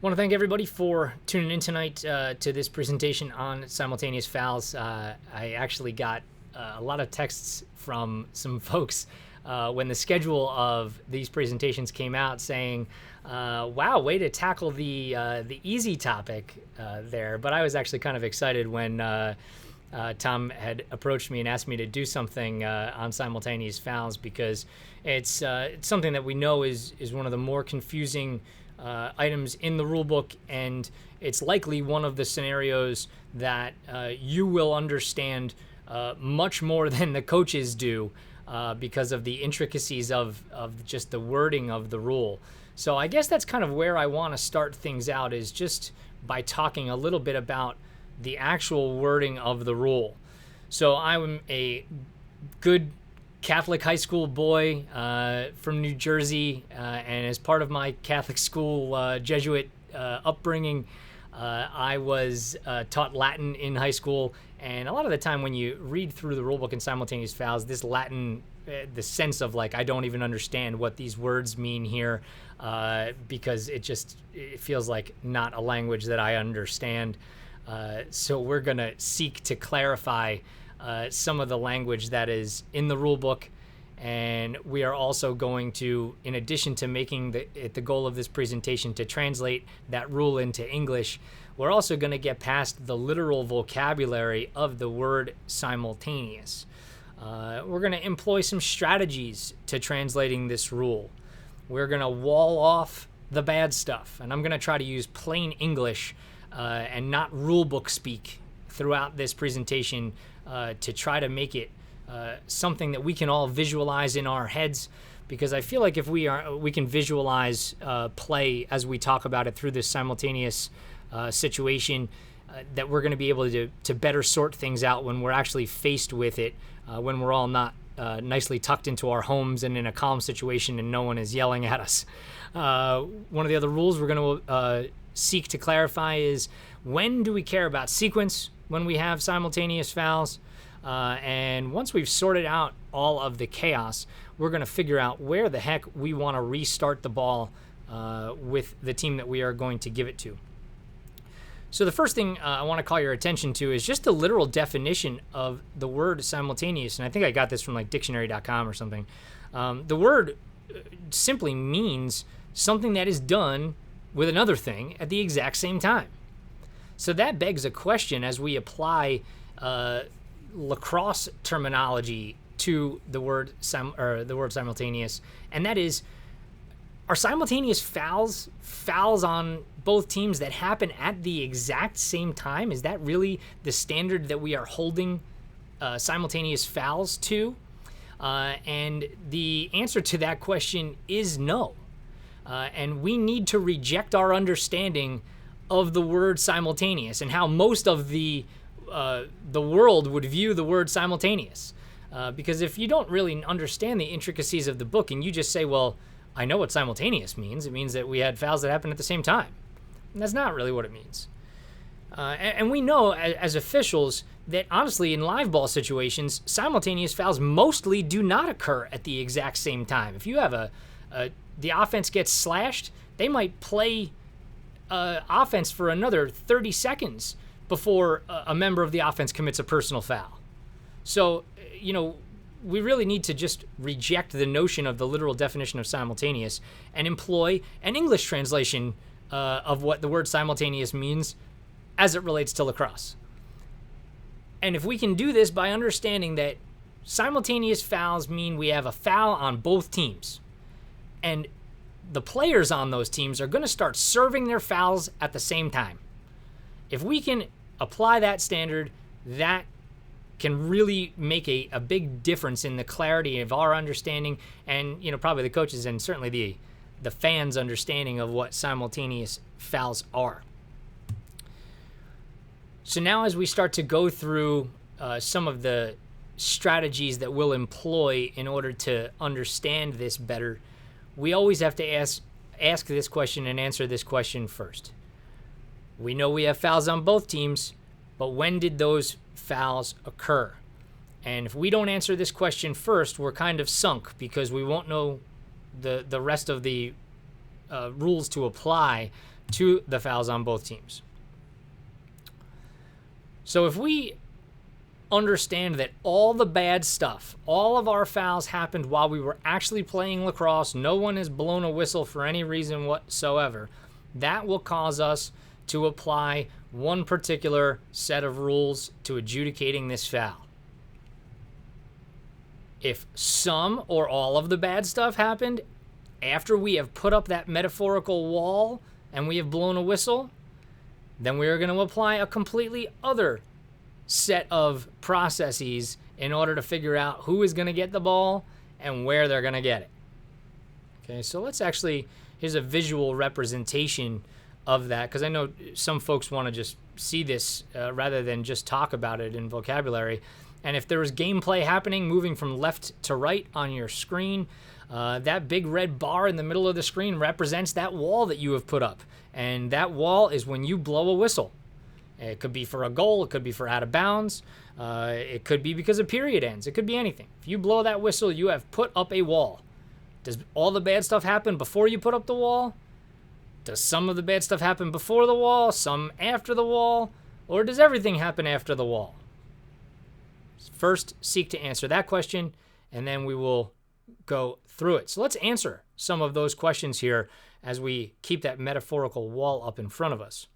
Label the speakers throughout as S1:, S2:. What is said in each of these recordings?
S1: Want to thank everybody for tuning in tonight to this presentation on simultaneous fouls. I actually got a lot of texts from some folks when the schedule of these presentations came out saying, wow, way to tackle the easy topic there. But I was actually kind of excited when Tom had approached me and asked me to do something on simultaneous fouls, because it's something that we know is one of the more confusing items in the rule book, and it's likely one of the scenarios that you will understand much more than the coaches do because of the intricacies of just the wording of the rule. So I guess that's kind of where I want to start things out, is just by talking a little bit about the actual wording of the rule. So I'm a good Catholic high school boy from New Jersey, and as part of my Catholic school Jesuit upbringing, I was taught Latin in high school, and a lot of the time when you read through the rulebook in simultaneous fouls, this Latin, the sense of like, I don't even understand what these words mean here, because it feels like not a language that I understand. So we're going to seek to clarify some of the language that is in the rule book, and we are also going to, in addition to making the goal of this presentation to translate that rule into English, we're also going to get past the literal vocabulary of the word simultaneous. We're going to employ some strategies to translating this rule. We're going to wall off the bad stuff, and I'm going to try to use plain English and not rulebook speak throughout this presentation to try to make it something that we can all visualize in our heads, because I feel like if we can visualize play as we talk about it through this simultaneous situation, that we're going to be able to better sort things out when we're actually faced with it, when we're all not nicely tucked into our homes and in a calm situation and no one is yelling at us. One of the other rules we're going to seek to clarify is, when do we care about sequence when we have simultaneous fouls? And once we've sorted out all of the chaos, we're going to figure out where the heck we want to restart the ball with the team that we are going to give it to. So the first thing I want to call your attention to is just the literal definition of the word simultaneous. And I think I got this from like dictionary.com or something. The word simply means something that is done with another thing at the exact same time. So that begs a question as we apply lacrosse terminology to the word simultaneous, and that is, are simultaneous fouls on both teams that happen at the exact same time? Is that really the standard that we are holding simultaneous fouls to? And the answer to that question is no. And we need to reject our understanding of the word simultaneous and how most of the world would view the word simultaneous. Because if you don't really understand the intricacies of the book and you just say, well, I know what simultaneous means, it means that we had fouls that happen at the same time. And that's not really what it means. And we know as officials that honestly in live ball situations, simultaneous fouls mostly do not occur at the exact same time. If you have the offense gets slashed, they might play offense for another 30 seconds before a member of the offense commits a personal foul. So, we really need to just reject the notion of the literal definition of simultaneous and employ an English translation of what the word simultaneous means as it relates to lacrosse. And if we can do this by understanding that simultaneous fouls mean we have a foul on both teams, and the players on those teams are going to start serving their fouls at the same time. If we can apply that standard, that can really make a big difference in the clarity of our understanding and, probably the coaches and certainly the fans' understanding of what simultaneous fouls are. So now as we start to go through some of the strategies that we'll employ in order to understand this better, we always have to ask this question and answer this question first. We know we have fouls on both teams, but when did those fouls occur? And if we don't answer this question first, we're kind of sunk, because we won't know the rest of the rules to apply to the fouls on both teams. So if we understand that all the bad stuff, all of our fouls happened while we were actually playing lacrosse, no one has blown a whistle for any reason whatsoever, that will cause us to apply one particular set of rules to adjudicating this foul. If some or all of the bad stuff happened after we have put up that metaphorical wall and we have blown a whistle, then we are going to apply a completely other set of processes in order to figure out who is going to get the ball and where they're going to get it. Okay, so here's a visual representation of that, because I know some folks want to just see this rather than just talk about it in vocabulary. And if there was gameplay happening, moving from left to right on your screen, that big red bar in the middle of the screen represents that wall that you have put up. And that wall is when you blow a whistle. It could be for a goal. It could be for out of bounds. It could be because a period ends. It could be anything. If you blow that whistle, you have put up a wall. Does all the bad stuff happen before you put up the wall? Does some of the bad stuff happen before the wall, some after the wall, or does everything happen after the wall? First, seek to answer that question, and then we will go through it. So let's answer some of those questions here as we keep that metaphorical wall up in front of us.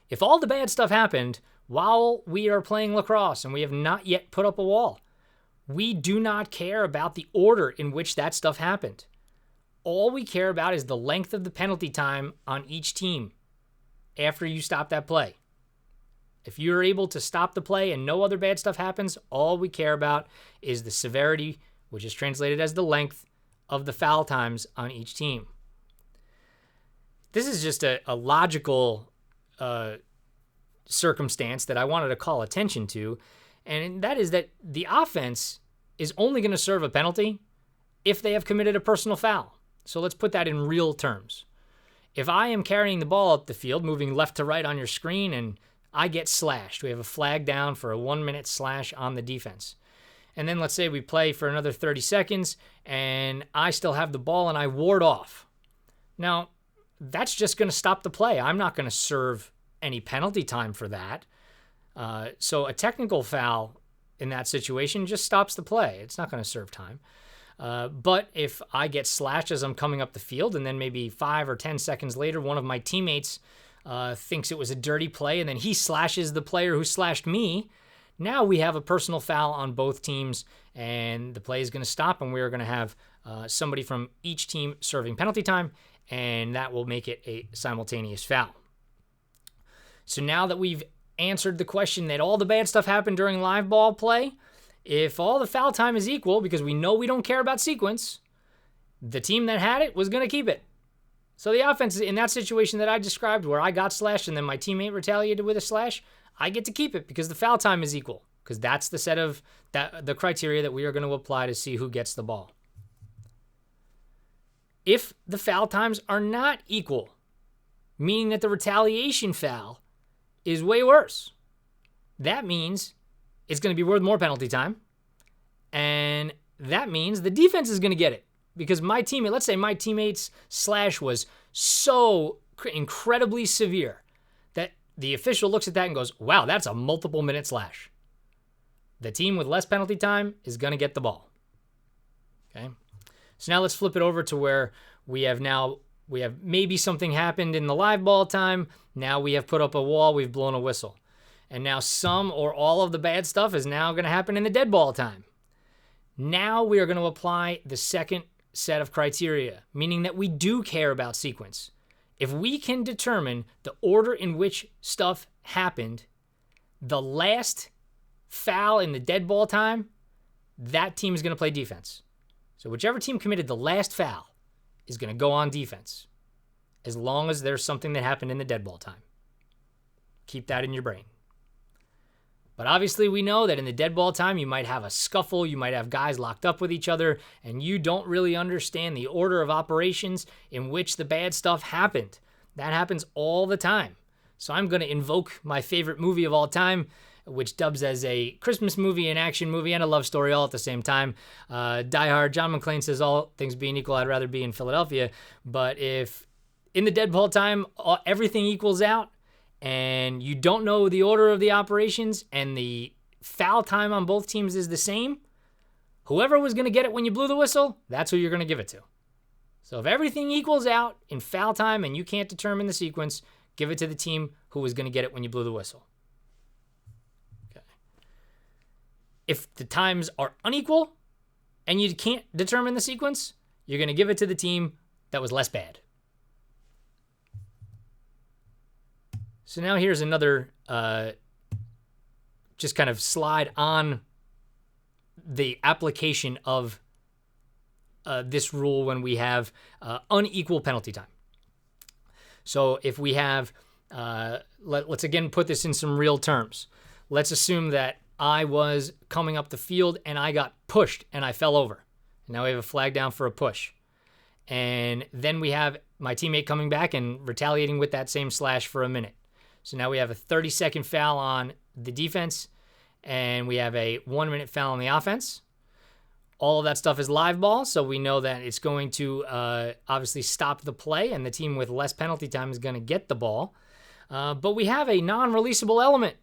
S1: If all the bad stuff happened while we are playing lacrosse and we have not yet put up a wall, we do not care about the order in which that stuff happened. All we care about is the length of the penalty time on each team after you stop that play. If you're able to stop the play and no other bad stuff happens, all we care about is the severity, which is translated as the length of the foul times on each team. This is just a logical circumstance that I wanted to call attention to, and that is that the offense is only going to serve a penalty if they have committed a personal foul. So let's put that in real terms. If I am carrying the ball up the field, moving left to right on your screen, and I get slashed, we have a flag down for a 1-minute slash on the defense. And then let's say we play for another 30 seconds, and I still have the ball, and I ward off. Now, that's just going to stop the play. I'm not going to serve any penalty time for that. So a technical foul in that situation just stops the play. It's not going to serve time. But if I get slashed as I'm coming up the field, and then maybe 5 or 10 seconds later, one of my teammates thinks it was a dirty play, and then he slashes the player who slashed me, now we have a personal foul on both teams, and the play is going to stop, and we're going to have somebody from each team serving penalty time, and that will make it a simultaneous foul. So now that we've answered the question that all the bad stuff happened during live ball play, if all the foul time is equal, because we know we don't care about sequence, the team that had it was going to keep it. So the offense, in that situation that I described where I got slashed and then my teammate retaliated with a slash, I get to keep it because the foul time is equal, because that's the set of the criteria that we are going to apply to see who gets the ball. If the foul times are not equal, meaning that the retaliation foul is way worse, that means it's going to be worth more penalty time, and that means the defense is going to get it, because my teammate, let's say my teammate's slash was so incredibly severe that the official looks at that and goes, wow, that's a multiple minute slash. The team with less penalty time is going to get the ball. Okay. So now let's flip it over to where we have maybe something happened in the live ball time. Now we have put up a wall, we've blown a whistle. And now some or all of the bad stuff is now going to happen in the dead ball time. Now we are going to apply the second set of criteria, meaning that we do care about sequence. If we can determine the order in which stuff happened, the last foul in the dead ball time, that team is going to play defense. So whichever team committed the last foul is going to go on defense, as long as there's something that happened in the dead ball time. Keep that in your brain. But obviously we know that in the dead ball time, you might have a scuffle, you might have guys locked up with each other, and you don't really understand the order of operations in which the bad stuff happened. That happens all the time. So I'm going to invoke my favorite movie of all time, which dubs as a Christmas movie, an action movie, and a love story all at the same time. Die Hard, John McClane says, all things being equal, I'd rather be in Philadelphia. But if in the dead ball time, everything equals out, and you don't know the order of the operations, and the foul time on both teams is the same, whoever was going to get it when you blew the whistle, that's who you're going to give it to. So if everything equals out in foul time and you can't determine the sequence, give it to the team who was going to get it when you blew the whistle. Okay. If the times are unequal and you can't determine the sequence, you're going to give it to the team that was less bad. So now here's another just kind of slide on the application of this rule when we have unequal penalty time. So if we have, let's again put this in some real terms. Let's assume that I was coming up the field and I got pushed and I fell over. And now we have a flag down for a push. And then we have my teammate coming back and retaliating with that same slash for a minute. So now we have a 30-second foul on the defense, and we have a 1-minute foul on the offense. All of that stuff is live ball, so we know that it's going to obviously stop the play, and the team with less penalty time is going to get the ball. But we have a non-releasable element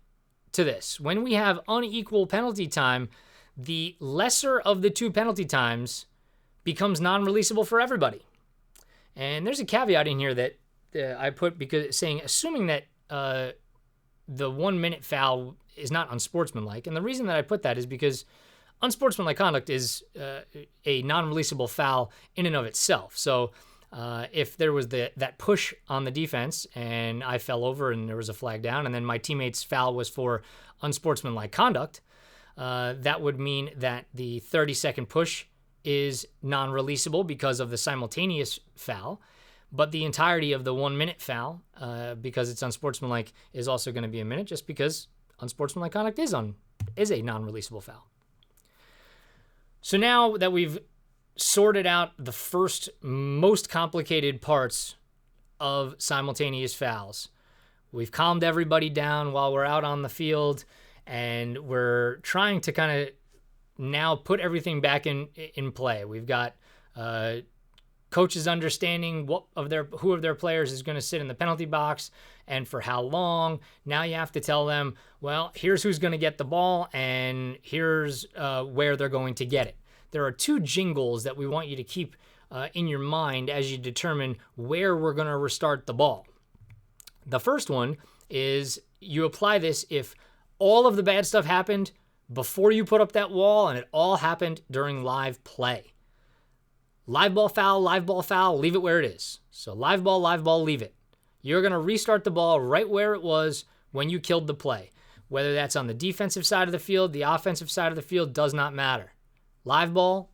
S1: to this. When we have unequal penalty time, the lesser of the two penalty times becomes non-releasable for everybody. And there's a caveat in here that I put because saying, assuming that the 1-minute foul is not unsportsmanlike. And the reason that I put that is because unsportsmanlike conduct is a non-releasable foul in and of itself. So if there was that push on the defense and I fell over and there was a flag down and then my teammate's foul was for unsportsmanlike conduct, that would mean that the 30-second push is non-releasable because of the simultaneous foul. But the entirety of the 1-minute foul, because it's unsportsmanlike, is also going to be a minute just because unsportsmanlike conduct is a non-releasable foul. So now that we've sorted out the first most complicated parts of simultaneous fouls, we've calmed everybody down while we're out on the field, and we're trying to kind of now put everything back in play. We've got coaches understanding who of their players is going to sit in the penalty box and for how long. Now you have to tell them, well, here's who's going to get the ball and here's where they're going to get it. There are two jingles that we want you to keep in your mind as you determine where we're going to restart the ball. The first one is you apply this if all of the bad stuff happened before you put up that wall and it all happened during live play. Live ball foul, leave it where it is. So live ball, leave it. You're going to restart the ball right where it was when you killed the play. Whether that's on the defensive side of the field, the offensive side of the field, does not matter. Live ball,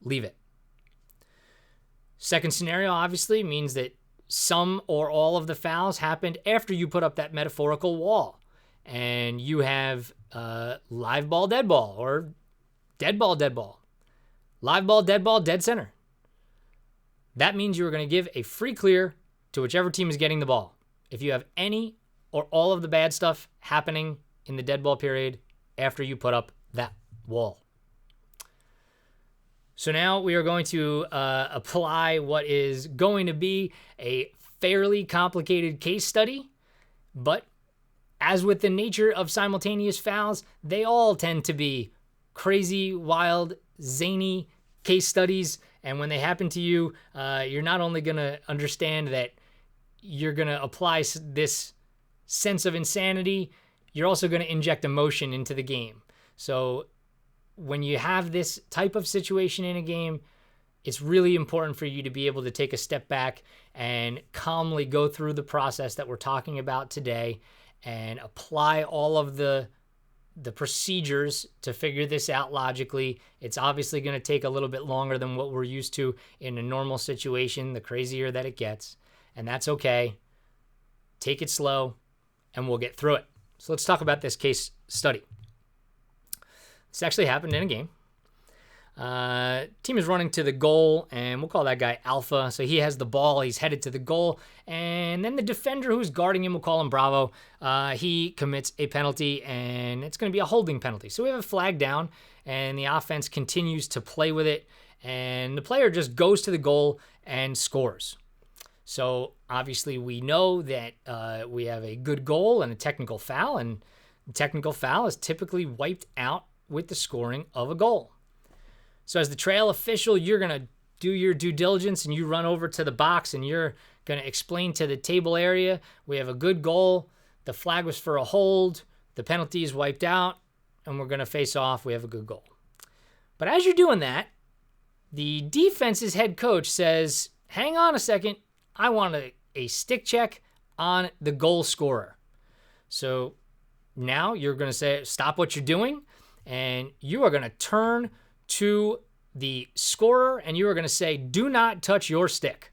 S1: leave it. Second scenario, obviously, means that some or all of the fouls happened after you put up that metaphorical wall. And you have live ball, dead ball, or dead ball, dead ball. Live ball, dead center. That means you're going to give a free clear to whichever team is getting the ball. If you have any or all of the bad stuff happening in the dead ball period after you put up that wall. So now we are going to apply what is going to be a fairly complicated case study, but as with the nature of simultaneous fouls, they all tend to be crazy, wild, zany case studies. And when they happen to you, you're not only going to understand that you're going to apply this sense of insanity, you're also going to inject emotion into the game. So when you have this type of situation in a game, it's really important for you to be able to take a step back and calmly go through the process that we're talking about today and apply all of the procedures to figure this out logically. It's obviously going to take a little bit longer than what we're used to in a normal situation, the crazier that it gets, and that's okay. Take it slow, and we'll get through it. So let's talk about this case study. This actually happened in a game. Team is running to the goal, and we'll call that guy Alpha. So he has the ball. He's headed to the goal. And then the defender who's guarding him, we'll call him Bravo, he commits a penalty, and it's going to be a holding penalty. So we have a flag down, and the offense continues to play with it, and the player just goes to the goal and scores. So obviously we know that we have a good goal and a technical foul, and the technical foul is typically wiped out with the scoring of a goal. So as the trail official, you're going to do your due diligence and you run over to the box and you're going to explain to the table area, we have a good goal, the flag was for a hold, the penalty is wiped out, and we're going to face off, we have a good goal. But as you're doing that, the defense's head coach says, hang on a second, I want a stick check on the goal scorer. So now you're going to say, stop what you're doing, and you are going to turn to the scorer, and you are going to say, do not touch your stick.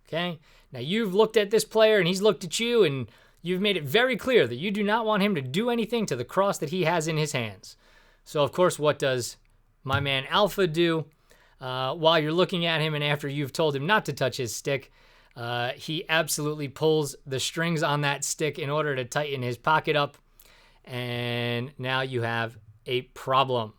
S1: Okay? Now you've looked at this player, and he's looked at you, and you've made it very clear that you do not want him to do anything to the cross that he has in his hands. So, of course, what does my man Alpha do? While you're looking at him and after you've told him not to touch his stick, he absolutely pulls the strings on that stick in order to tighten his pocket up, and now you have a problem.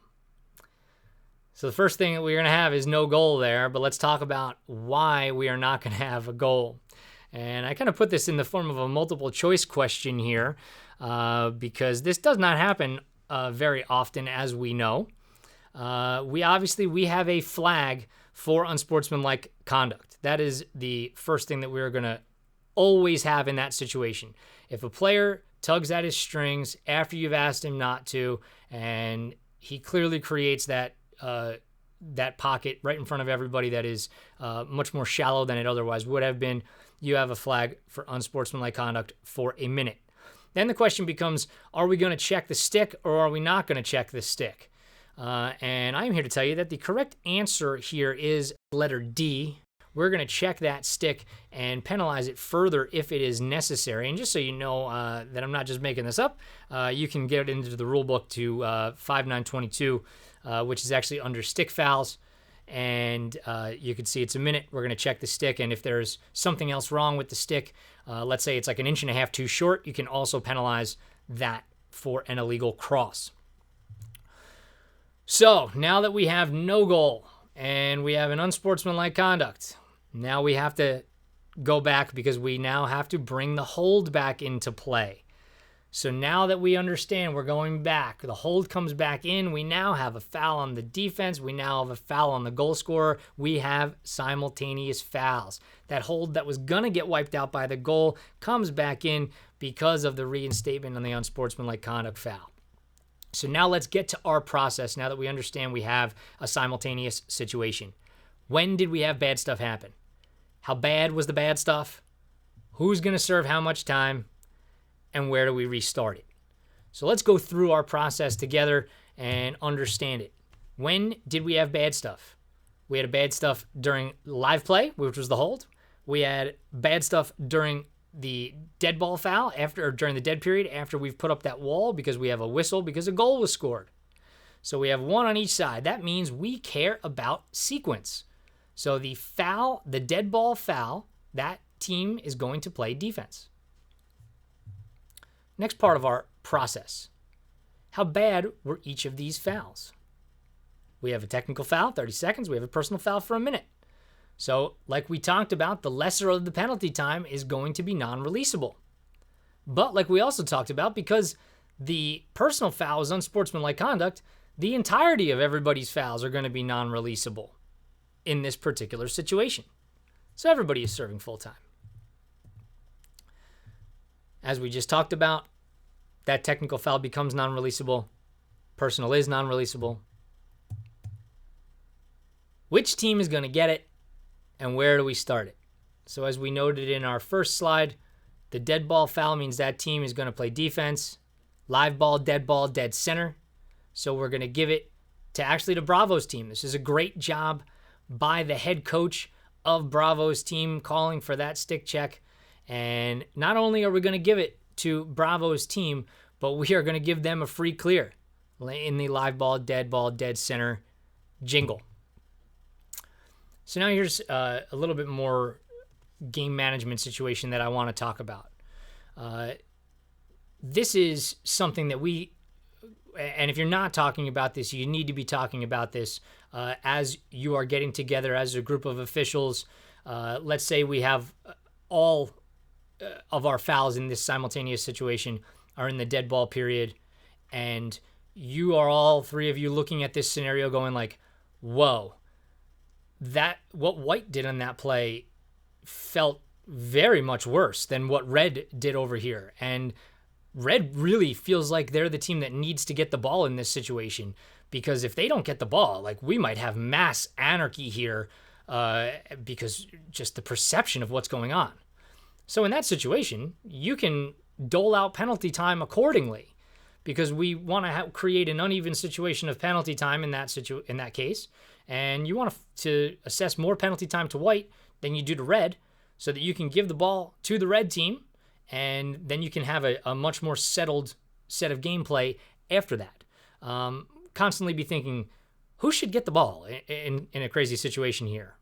S1: So the first thing that we're going to have is no goal there, but let's talk about why we are not going to have a goal. And I kind of put this in the form of a multiple choice question here because this does not happen very often, as we know. We have a flag for unsportsmanlike conduct. That is the first thing that we're going to always have in that situation. If a player tugs at his strings after you've asked him not to, and he clearly creates that pocket right in front of everybody that is much more shallow than it otherwise would have been, you have a flag for unsportsmanlike conduct for a minute. Then the question becomes, are we going to check the stick or are we not going to check the stick? And I'm here to tell you that the correct answer here is letter D. We're going to check that stick and penalize it further if it is necessary. And just so you know that I'm not just making this up, you can get into the rule book to 5922, which is actually under stick fouls. And you can see it's a minute. We're going to check the stick. And if there's something else wrong with the stick, let's say it's like 1.5 inches too short, you can also penalize that for an illegal cross. So now that we have no goal and we have an unsportsmanlike conduct, now we have to go back because we now have to bring the hold back into play. So now that we understand we're going back, the hold comes back in, we now have a foul on the defense, we now have a foul on the goal scorer, we have simultaneous fouls. That hold that was going to get wiped out by the goal comes back in because of the reinstatement on the unsportsmanlike conduct foul. So now let's get to our process now that we understand we have a simultaneous situation. When did we have bad stuff happen? How bad was the bad stuff? Who's going to serve how much time? And where do we restart it? So let's go through our process together and understand it. When did we have bad stuff? We had bad stuff during live play, which was the hold. We had bad stuff during the dead ball foul during the dead period after we've put up that wall because we have a whistle because a goal was scored. So we have one on each side. That means we care about sequence. So the foul, the dead ball foul, that team is going to play defense. Next part of our process. How bad were each of these fouls? We have a technical foul, 30 seconds. We have a personal foul for a minute. So, like we talked about, the lesser of the penalty time is going to be non-releasable. But like we also talked about, because the personal foul is unsportsmanlike conduct, the entirety of everybody's fouls are going to be non-releasable in this particular situation. So everybody is serving full time. As we just talked about, that technical foul becomes non-releasable. Personal is non-releasable. Which team is going to get it? And where do we start it? So as we noted in our first slide, the dead ball foul means that team is going to play defense. Live ball, dead center. So we're going to give it to actually the Bravos team. This is a great job by the head coach of Bravos team calling for that stick check. And not only are we going to give it to Bravos team, but we are going to give them a free clear in the live ball, dead center jingle. So now here's a little bit more game management situation that I want to talk about. This is something that and if you're not talking about this, you need to be talking about this as you are getting together as a group of officials let's say we have all of our fouls in this simultaneous situation are in the dead ball period, and you are all three of you looking at this scenario going like, whoa, that what White did on that play felt very much worse than what Red did over here. And Red really feels like they're the team that needs to get the ball in this situation, because if they don't get the ball, like, we might have mass anarchy here because just the perception of what's going on. So in that situation, you can dole out penalty time accordingly, because we want to create an uneven situation of penalty time in that case, and you want to assess more penalty time to White than you do to Red, so that you can give the ball to the Red team, and then you can have a much more settled set of gameplay after that. Constantly be thinking, who should get the ball in a crazy situation here?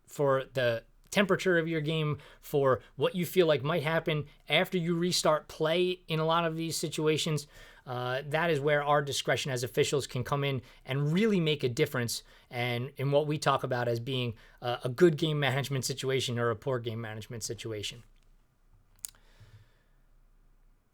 S1: For the temperature of your game, for what you feel like might happen after you restart play in a lot of these situations, that is where our discretion as officials can come in and really make a difference, and in what we talk about as being a good game management situation or a poor game management situation.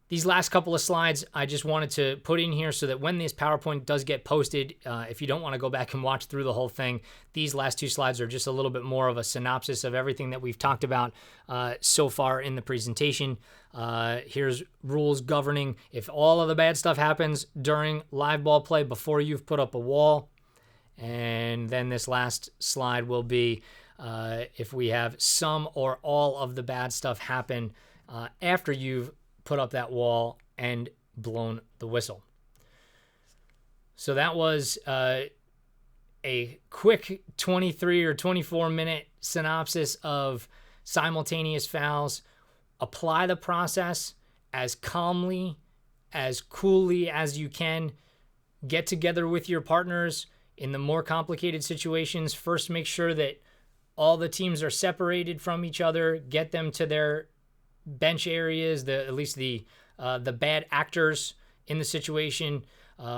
S1: These last couple of slides I just wanted to put in here so that when this PowerPoint does get posted, if you don't want to go back and watch through the whole thing, these last two slides are just a little bit more of a synopsis of everything that we've talked about so far in the presentation. Here's rules governing if all of the bad stuff happens during live ball play before you've put up a wall. And then this last slide will be if we have some or all of the bad stuff happen after you've put up that wall and blown the whistle. So that was a quick 23 or 24 minute synopsis of simultaneous fouls. Apply the process as calmly, as coolly as you can. Get together with your partners in the more complicated situations. First, make sure that all the teams are separated from each other. Get them to their bench areas, at least the bad actors in the situation.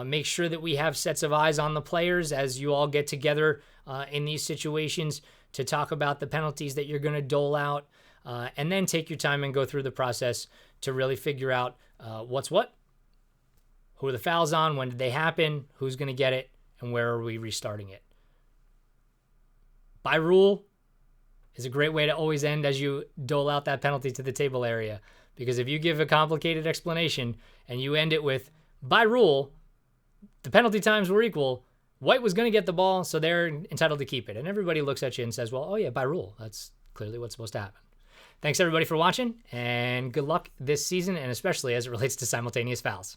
S1: Make sure that we have sets of eyes on the players as you all get together in these situations to talk about the penalties that you're going to dole out, and then take your time and go through the process to really figure out what's what, who are the fouls on, when did they happen, who's going to get it, and where are we restarting it. By rule is a great way to always end as you dole out that penalty to the table area. Because if you give a complicated explanation and you end it with, by rule, the penalty times were equal, White was going to get the ball, so they're entitled to keep it. And everybody looks at you and says, well, oh yeah, by rule. That's clearly what's supposed to happen. Thanks everybody for watching, and good luck this season, and especially as it relates to simultaneous fouls.